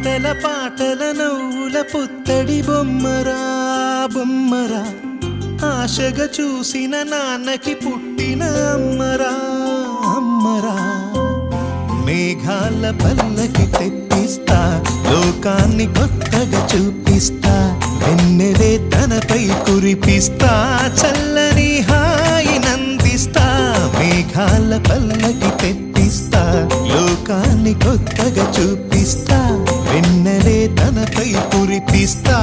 ఆటల పాటల నవ్వుల పుత్తడి బొమ్మరా బొమ్మరా, ఆశగా చూసిన నాన్నకి పుట్టిన అమ్మరా అమ్మరా. మేఘాల పల్లకి తెప్పిస్తా, లోకాన్ని కొత్తగా చూపిస్తా, వెన్నెలే తనపై కురిపిస్తా, చల్లని హాయి నందిస్తా. మేఘాల పల్లకి తెప్పిస్తా, లోకాన్ని కొత్తగా చూపిస్తా, వెన్నెలే తనపై కురిపిస్తా,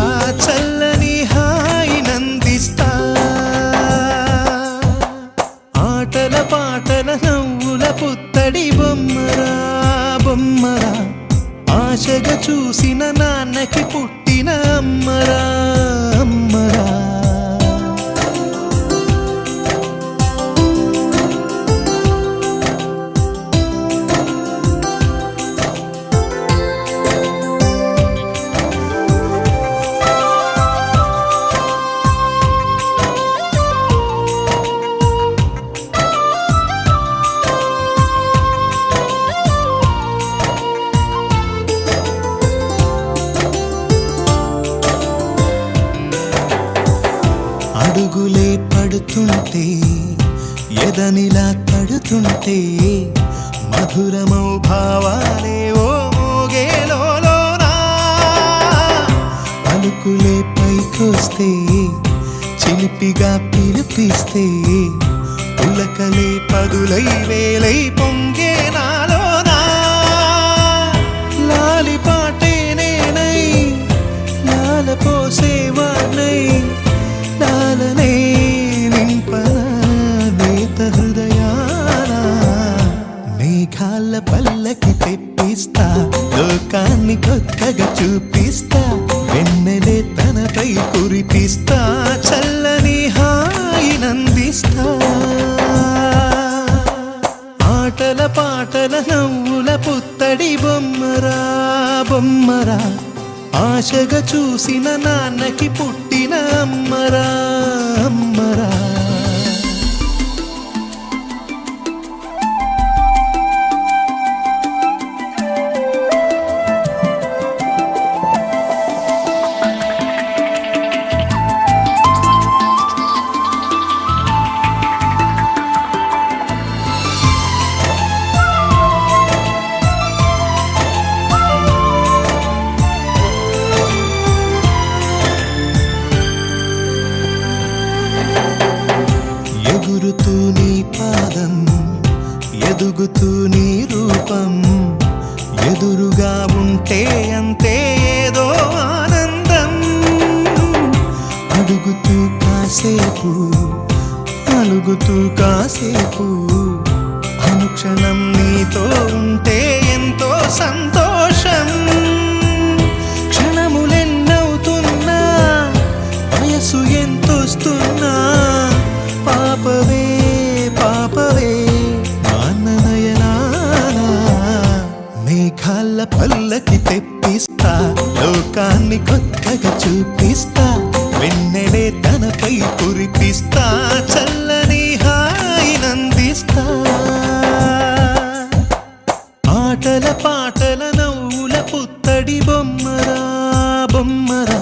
చల్లని హాయి నందిస్తా. ఆటల పాటల నవ్వుల పుత్తడి బొమ్మరా బొమ్మరా, ఆశగా చూసిన నాన్నకి పుట్టిన అమ్మరా అమ్మరా. అడుగులే పడుతుంటే, ఎదనిలా తడుతుంటే, మధురమౌ భావాలే ఓ మోగేలోనా. పలుకులే పైకొస్తే, చిలిపిగా పిలిపిస్తే, పులకలే పదులై వేలై పొంగే నాలోనా. లాలి పాటే నేనై, లాల పోసేవాణ్ణై, లాలనే నింపన నేత హృదయాన. మేఘాల పల్లకి తెప్పిస్తా, లోకాన్ని కొత్తగా చూపిస్తా, వెన్నెలే తనపై కురిపిస్తా, చల్లని హాయి నందిస్తా. ఆటల పాటల నవ్వుల పుత్తడి బొమ్మరా బొమ్మరా, ఆశగా చూసిన నాన్నకి పుట్టిన అమ్మరా అమ్మరా. ఎగురుతూ నీ పాదం, ఎదుగుతూ నీ రూపం, ఎదురుగా ఉంటే అంతే ఏదో ఆనందం. అడుగుతూ కాసేపు, అలుగుతూ కాసేపు, అనుక్షణం నీతో ఉంటే ఎంతో సంతోషం. క్షణములెన్నవుతున్నా, వయసు ఎంతొస్తున్నా, పాపవే పాపవే నాన్ననయనానా. మేఘాల పల్లకి తెప్పిస్తా, లోకాన్ని కొత్తగా చూపిస్తా, వెన్నెలే తనపై కురిపిస్తా, చల్లని హాయి నందిస్తా. ఆటల పాటల నవ్వుల పుత్తడి బొమ్మరా బొమ్మరా,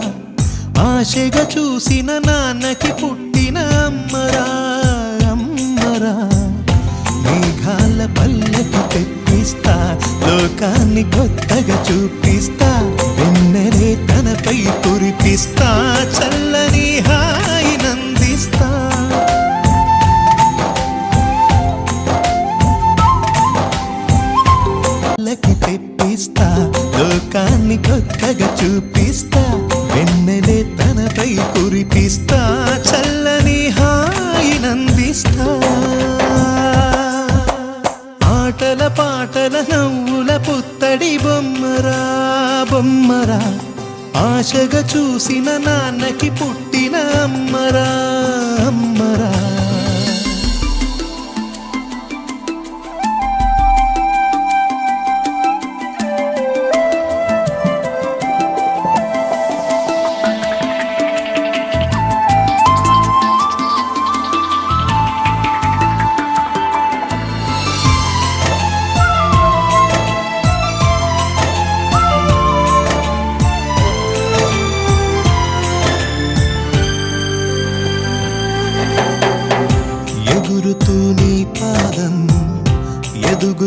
ఆశగా చూసిన నాన్నకి పుట్టిన అమ్మరా అమ్మరా. మేఘాల పల్లకి తెప్పిస్తా, లోకాన్ని కొత్తగా చూపిస్తా, వెన్నెలే తనపై కురిపిస్తా, చల్లని హాయి నందిస్తా. పల్లకి తెప్పిస్తా, లోకాన్ని కొత్తగా చూపిస్తా, వెన్నెలే తనపై కురిపిస్తా, చల్లని హాయి నందిస్తా. ఆటల పాటల నవ్వుల పుత్తడి బొమ్మరా బొమ్మరా, ఆశగా చూసిన నాన్నకి పుట్టిన అమ్మరా అమ్మరా.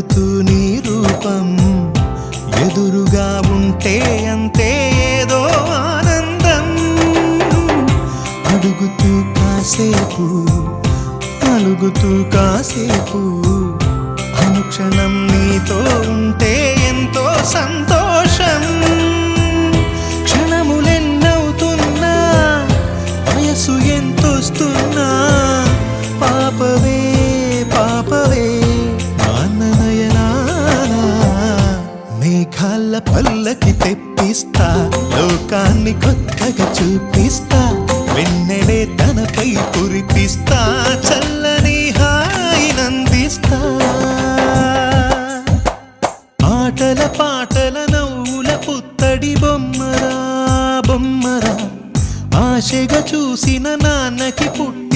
వెలుగుతూ నీ రూపం ఎదురుగా ఉంటే అంతే ఏదో ఆనందం అడుగుతూ కాసేపు అలుగుతూ కాసేపు అనుక్షణం నీతో ఉంటే ఎంతో సంతోషం క్షణములెన్నవుతున్నా వయసు ఎంతొస్తున్నా పాపవే పాపవే మేఘాల పల్లకి తెప్పిస్తా లోకాన్ని కొత్తగా చూపిస్తా వెన్నెలే తనపై కురిపిస్తా చల్లని హాయినందిస్తా ఆటల పాటల నవ్వుల పుత్తడి బొమ్మరా బొమ్మరా ఆశగా చూసిన నాన్నకి పుట్ట